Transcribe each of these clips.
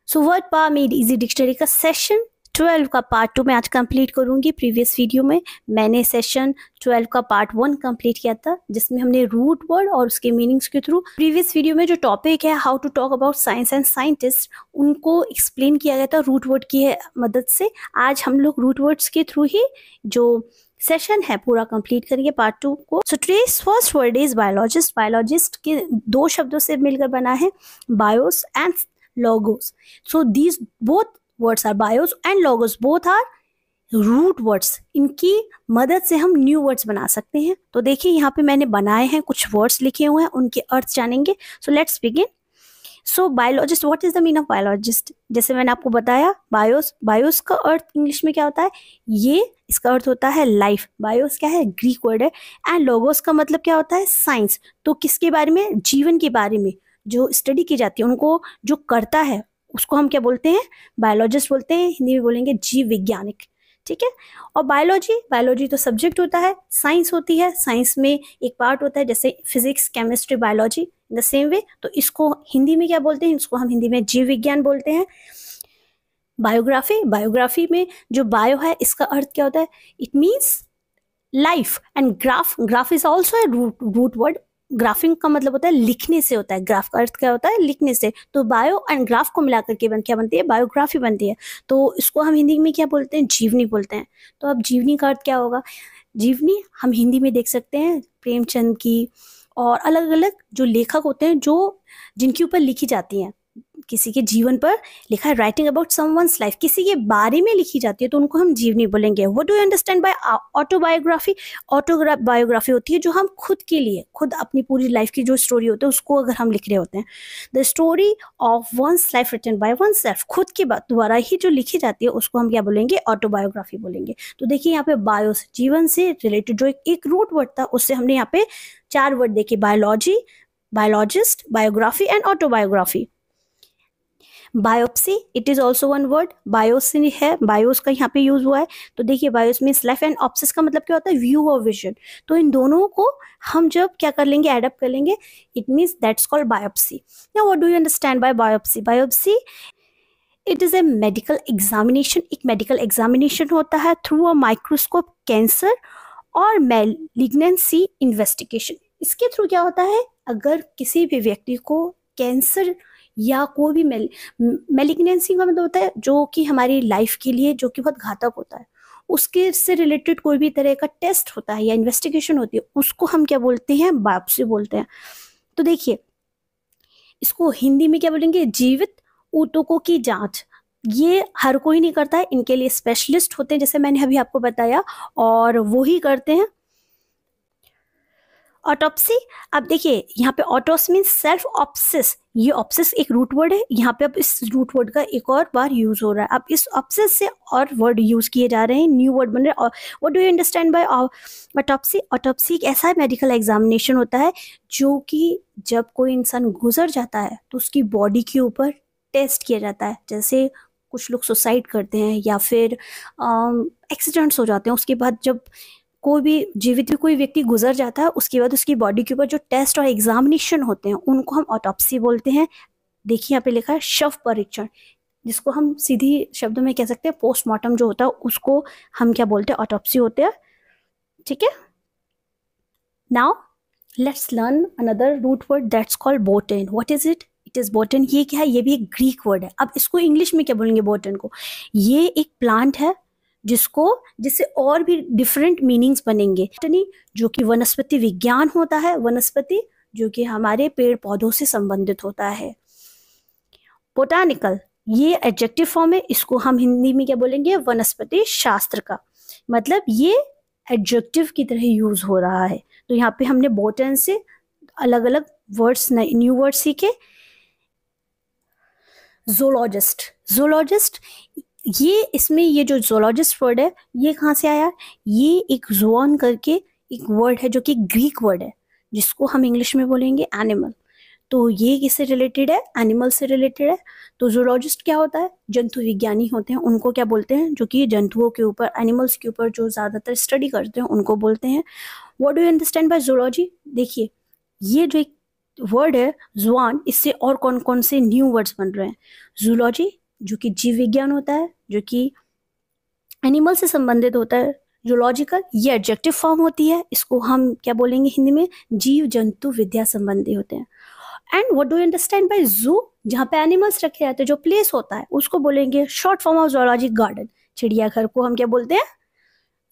So word power made easy dictionary का session 12 का part 2 मैं आज कंप्लीट करूंगी। प्रीवियस वीडियो में मैंने सेशन 12 का पार्ट 1 कंप्लीट किया था, जिसमें हमने रूट वर्ड और उसके मीनिंग्स के थ्रू प्रीवियस वीडियो में जो टॉपिक है how to talk about science and scientist, उनको एक्सप्लेन किया गया था रूट वर्ड की मदद से। आज हम लोग रूट वर्ड्स के थ्रू ही जो सेशन है पूरा कंप्लीट करेंगे पार्ट 2 को। So today's first word is biologist. Biologist के दो शब्दों से मिलकर बना है, BIOS and logos. So these both words are bios and logos, both are root words. इनकी मदद से हम न्यू वर्ड्स बना सकते हैं। तो देखिए यहाँ पे मैंने बनाए हैं, कुछ वर्ड्स लिखे हुए हैं, उनके अर्थ जानेंगे। So let's begin. So biologist, what is the meaning of biologist? जैसे मैंने आपको बताया, बायोस, बायोस का अर्थ इंग्लिश में क्या होता है? ये इसका अर्थ होता है लाइफ। बायोस क्या है? ग्रीक वर्ड है। एंड लोगोस का मतलब क्या होता है? साइंस। तो किसके बारे में? जीवन के बारे में जो स्टडी की जाती है, उनको जो करता है उसको हम क्या बोलते हैं? बायोलॉजिस्ट बोलते हैं। हिंदी में बोलेंगे जीव वैज्ञानिक, ठीक है। और बायोलॉजी तो सब्जेक्ट होता है, साइंस होती है, साइंस में एक पार्ट होता है जैसे physics, chemistry, biology in the same way. तो इसको हिंदी में क्या बोलते हैं? इसको हम हिंदी में जीव विज्ञान बोलते हैं। बायोग्राफी में जो बायो है इसका अर्थ क्या होता है? It means life. And graph is also a root word. Graphing का मतलब होता है लिखने से होता है। ग्राफ का अर्थ क्या होता है? लिखने से। तो बायो एंड ग्राफ को मिलाकर के क्या बनती है? बायोग्राफी बनती है। तो इसको हम हिंदी में क्या बोलते हैं? जीवनी बोलते हैं। तो अब जीवनी का अर्थ क्या होगा? जीवनी हम हिंदी में देख सकते हैं प्रेमचंद की और अलग अलग जो लेखक होते हैं जो जिनके ऊपर लिखी जाती हैं, किसी के जीवन पर लिखा है, राइटिंग अबाउट समवन्स लाइफ, किसी के बारे में लिखी जाती है, तो उनको हम जीवनी बोलेंगे। What do you understand by autobiography? Autobiography होती है जो हम खुद के लिए, खुद अपनी पूरी लाइफ की जो स्टोरी होती है उसको अगर हम लिख रहे होते हैं। The story of one's life written by oneself, खुद के द्वारा ही जो लिखी जाती है उसको हम क्या बोलेंगे? ऑटोबायोग्राफी बोलेंगे। तो देखिए यहाँ पे बायोस, जीवन से रिलेटेड जो एक रूट वर्ड था, उससे हमने यहाँ पे 4 वर्ड देखे, biology, biologist, biography and autobiography. Biopsy, it is also one word. BIOS है, बायोस का यहाँ पे यूज हुआ है। तो देखिए बायोस मीन्स लाइफ एंड ऑप्सिस का मतलब क्या होता है? व्यू और विजन। तो इन दोनों को हम जब क्या कर लेंगे? एडअप कर लेंगे, it means that's called biopsy. Now what do you understand by biopsy? Biopsy it is a medical examination. एक मेडिकल एग्जामिनेशन होता है थ्रू अ माइक्रोस्कोप, कैंसर और मैलिग्नेंसी इन्वेस्टिगेशन। इसके थ्रू क्या होता है? अगर किसी भी व्यक्ति को कैंसर या कोई भी मैलिग्नेंसी का मतलब होता है जो कि हमारी लाइफ के लिए जो कि बहुत घातक होता है, उसके से रिलेटेड कोई भी तरह का टेस्ट होता है या इन्वेस्टिगेशन होती है, उसको हम क्या बोलते हैं? बायोप्सी बोलते हैं। तो देखिए इसको हिंदी में क्या बोलेंगे? जीवित ऊतकों की जांच। ये हर कोई नहीं करता है, इनके लिए स्पेशलिस्ट होते हैं, जैसे मैंने अभी आपको बताया, और वो ही करते हैं। ऑटोप्सी, अब देखिए यहाँ पे ऑटोस मीन्स सेल्फ ऑप्सिस। ये ऑप्सिस एक रूट वर्ड है, यहाँ पे अब इस रूट वर्ड का एक और बार यूज हो रहा है। अब इस ऑप्सिस से और वर्ड यूज किए जा रहे हैं, न्यू वर्ड बन रहे हैं। और what do you understand by autopsy? Autopsy एक ऐसा मेडिकल एग्जामिनेशन होता है जो कि जब कोई इंसान गुजर जाता है तो उसकी बॉडी के ऊपर टेस्ट किया जाता है। जैसे कुछ लोग सुसाइड करते हैं या फिर एक्सीडेंट्स हो जाते हैं, उसके बाद जब कोई भी जीवित कोई व्यक्ति गुजर जाता है, उसके बाद उसकी बॉडी के ऊपर जो टेस्ट और एग्जामिनेशन होते हैं उनको हम ऑटोप्सी बोलते हैं। देखिए यहाँ पे लिखा है शव परीक्षण, जिसको हम सीधी शब्दों में कह सकते हैं पोस्टमार्टम जो होता है उसको हम क्या बोलते हैं? ऑटोप्सी होते हैं, ठीक है। Now let's learn another root word that's called botan. What is it? It is botan. ये क्या है? ये भी एक ग्रीक वर्ड है। अब इसको इंग्लिश में क्या बोलेंगे बोटन को? ये एक प्लांट है जिससे और भी डिफरेंट मीनिंग्स बनेंगे। बॉटनी जो कि वनस्पति विज्ञान होता है, वनस्पति जो कि हमारे पेड़ पौधों से संबंधित होता है। बोटानिकल ये एडजेक्टिव फॉर्म है, इसको हम हिंदी में क्या बोलेंगे? वनस्पति शास्त्र का। मतलब ये एडजेक्टिव की तरह यूज हो रहा है। तो यहाँ पे हमने बोटन से अलग अलग वर्ड्स, न्यू वर्ड सीखे। जोलॉजिस्ट, ये इसमें ये जो जोलॉजिस्ट वर्ड है ये कहाँ से आया? ये एक जोन करके एक वर्ड है जो कि ग्रीक वर्ड है, जिसको हम इंग्लिश में बोलेंगे एनिमल। तो ये किससे रिलेटेड है? एनिमल से रिलेटेड है। तो जूलॉजिस्ट क्या होता है? जंतु विज्ञानी होते हैं, उनको क्या बोलते हैं? जो कि जंतुओं के ऊपर, एनिमल्स के ऊपर जो ज़्यादातर स्टडी करते हैं उनको बोलते हैं। What do you understand by zoology? देखिए ये जो एक वर्ड है जुआन, इससे और कौन कौन से न्यू वर्ड्स बन रहे हैं? जूलॉजी जो कि जीव विज्ञान होता है, जो कि एनिमल से संबंधित होता है। जूलॉजिकल ये एडजेक्टिव फॉर्म होती है, इसको हम क्या बोलेंगे हिंदी में? जीव जंतु विद्या संबंधी होते हैं। And what do you understand by जू? जहाँ पे एनिमल्स रखे जाते हैं, जो प्लेस होता है उसको बोलेंगे short form of zoologic garden. चिड़ियाघर को हम क्या बोलते हैं?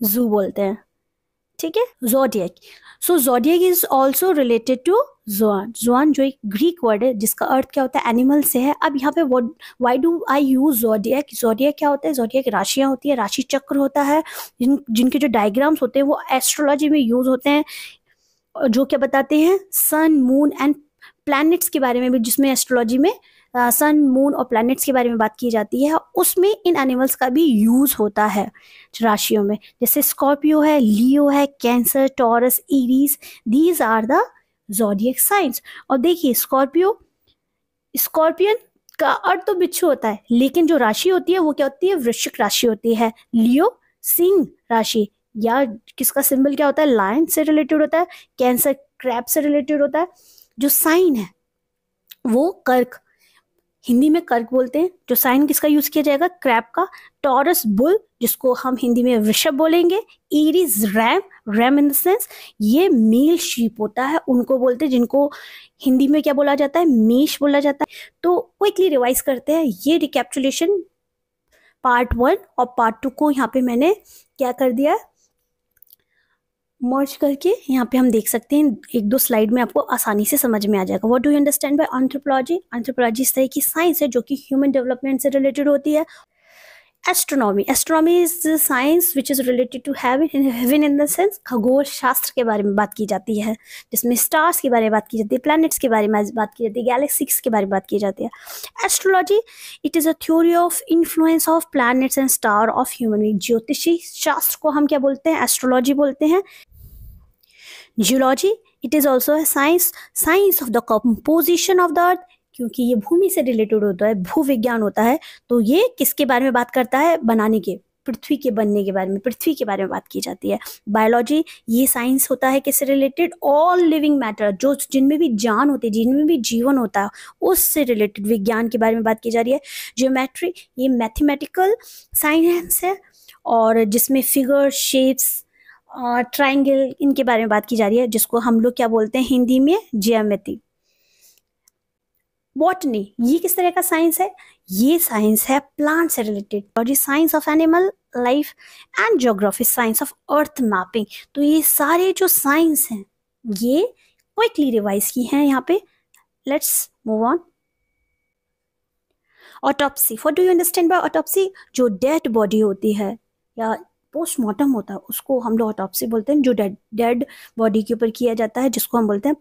जू बोलते हैं। ठीक है, zodiac. So zodiac is also related to zoan. Zoan जो एक ग्रीक वर्ड है जिसका अर्थ क्या होता है? एनिमल से है। अब यहाँ पे why do I use zodiac? Zodiac क्या होता है? ज़ोडिएक राशियाँ होती है, राशि चक्र होता है, जिनके जो डायग्राम्स होते हैं वो एस्ट्रोलॉजी में यूज होते हैं, जो क्या बताते हैं? सन, मून एंड प्लैनेट्स के बारे में भी, जिसमें एस्ट्रोलॉजी में सन, मून और प्लैनेट्स के बारे में बात की जाती है, उसमें इन एनिमल्स का भी यूज होता है राशियों में। जैसे स्कॉर्पियो है, लियो है, Cancer, Taurus, Aries, these are the zodiac science. और देखिए स्कॉर्पियन का अर्थ तो बिच्छू होता है, लेकिन जो राशि होती है वो क्या होती है? वृश्चिक राशि होती है। लियो सिंह राशि, या किसका सिंबल क्या होता है? लायन से रिलेटेड होता है। कैंसर क्रैब से रिलेटेड होता है। जो साइन है वो कर्क, हिंदी में कर्क बोलते हैं। जो साइन किसका यूज किया जाएगा? क्रैब का। टॉरस बुल, जिसको हम हिंदी में वृषभ बोलेंगे। Aries RAM, RAM in the sense ये मेल शीप होता है, उनको बोलते हैं, जिनको हिंदी में क्या बोला जाता है? मेष बोला जाता है। तो क्विकली रिवाइज करते हैं। ये रिकैप्चुलेशन पार्ट 1 और पार्ट 2 को यहाँ पे मैंने क्या कर दिया? मर्ज करके यहाँ पे हम देख सकते हैं। एक दो स्लाइड में आपको आसानी से समझ में आ जाएगा। What do you understand by anthropology? Anthropology इस तरह की साइंस है जो कि ह्यूमन डेवलपमेंट से रिलेटेड होती है। Astronomy, astronomy is the science which is related to heaven in the sense खगोल शास्त्र के बारे में बात की जाती है, जिसमें स्टार्स के बारे में बात की जाती है, प्लैनेट्स के बारे में बात की जाती है, गैलेक्सीज के बारे में बात की जाती है। Astrology it is a theory of influence of planets and star of human being. ज्योतिषी शास्त्र को हम क्या बोलते हैं? एस्ट्रोलॉजी बोलते हैं। Geology it is also a science of the composition of the earth, क्योंकि ये भूमि से रिलेटेड होता है, भूविज्ञान होता है, तो ये किसके बारे में बात करता है? बनाने के, पृथ्वी के बनने के बारे में, पृथ्वी के बारे में बात की जाती है। बायोलॉजी ये साइंस होता है किससे रिलेटेड? ऑल लिविंग मैटर, जो जिनमें भी जान होती है, जिनमें भी जीवन होता है, उससे रिलेटेड विज्ञान के बारे में बात की जा रही है। जियोमेट्री ये मैथमेटिकल साइंस है, और जिसमें फिगर, शेप्स, ट्राइंगल, इनके बारे में बात की जा रही है, जिसको हम लोग क्या बोलते हैं हिंदी में? ज्यामिति। बॉटनी ये किस तरह का साइंस है? ये साइंस है प्लांट से रिलेटेड। और ये science of animal life and geography, science of earth mapping. तो ये सारे जो साइंस हैं ये क्विकली रिवाइज की हैं यहाँ पे। Let's move on. Autopsy, what do you understand by autopsy? जो डेड बॉडी होती है या पोस्टमार्टम होता है उसको हम लोग ऑटोप्सी बोलते हैं। जो डेड बॉडी के ऊपर किया जाता है, जिसको हम बोलते हैं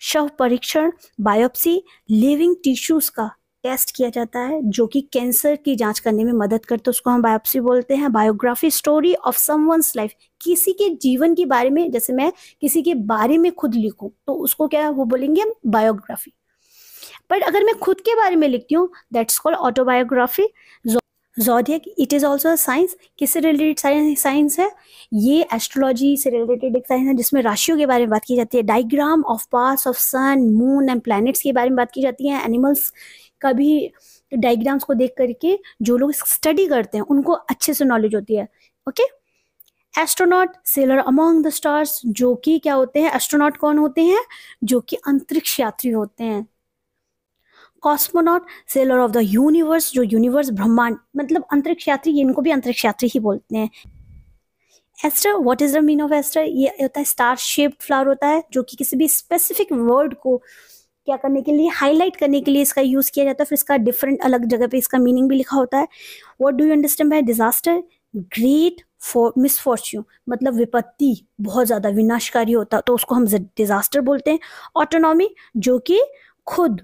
शव परीक्षण। बायोप्सी लिविंग टिश्यूज का टेस्ट किया जाता है, जो कि कैंसर की जांच करने में मदद करते हैं, उसको हम बायोप्सी बोलते हैं। Biography story of someone's life, किसी के जीवन के बारे में, जैसे मैं किसी के बारे में खुद लिखूं तो उसको क्या वो बोलेंगे हम? बायोग्राफी। बट अगर मैं खुद के बारे में लिखती हूँ that's called autobiography. Zodiac it is also a science, किससे रिलेटेड साइंस है? ये एस्ट्रोलॉजी से रिलेटेड एक साइंस है, जिसमें राशियों के बारे में बात की जाती है। Diagram of paths of sun, moon and planets के बारे में बात की जाती है। एनिमल्स का भी डायग्राम्स को देख करके जो लोग स्टडी करते हैं उनको अच्छे से नॉलेज होती है। Okay. Astronaut seller among the stars, जो कि क्या होते हैं? एस्ट्रोनॉट कौन होते हैं? जो कि अंतरिक्ष यात्री होते हैं। Cosmonaut seller of the universe, जो यूनिवर्स ब्रह्मांड मतलब अंतरिक्ष यात्री, इनको भी अंतरिक्ष यात्री ही बोलते हैं। Aster, what is the mean of aster? ये होता है स्टार शेप्ड फ्लावर होता है, जो कि किसी भी स्पेसिफिक वर्ड को क्या करने के लिए, हाईलाइट करने के लिए इसका यूज किया जाता है। फिर इसका डिफरेंट अलग जगह पे इसका मीनिंग भी लिखा होता है। What do you understand by disaster? Great for misfortune, मतलब विपत्ति बहुत ज्यादा विनाशकारी होता, तो उसको हम डिजास्टर बोलते हैं। ऑटोनॉमी, जो कि खुद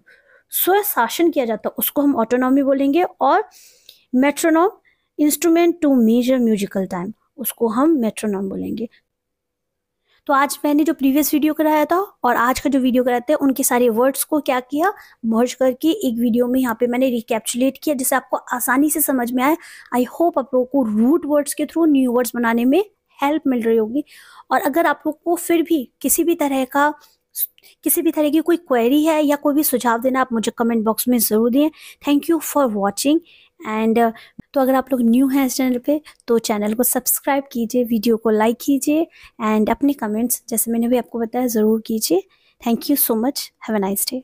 स्वशासन किया जाता है, उसको हम ऑटोनॉमी बोलेंगे। और metronome instrument to measure musical time, उसको हम मेट्रोनॉम बोलेंगे। तो आज मैंने जो प्रीवियस वीडियो कराया था और आज का जो वीडियो कराते हैं उनके सारे वर्ड्स को क्या किया? मर्ज करके एक वीडियो में यहाँ पे मैंने रिकैप्चुलेट किया, जिससे आपको आसानी से समझ में आए। आई होप आप लोगों को रूट वर्ड्स के थ्रू न्यू वर्ड्स बनाने में हेल्प मिल रही होगी। और अगर आप लोग को फिर भी किसी भी तरह का किसी भी तरह की कोई क्वेरी है या कोई भी सुझाव देना, आप मुझे कमेंट बॉक्स में ज़रूर दें। Thank you for watching and तो अगर आप लोग न्यू हैं इस चैनल पे तो चैनल को सब्सक्राइब कीजिए, वीडियो को लाइक कीजिए एंड अपने कमेंट्स जैसे मैंने भी आपको बताया ज़रूर कीजिए। Thank you so much, have a nice day.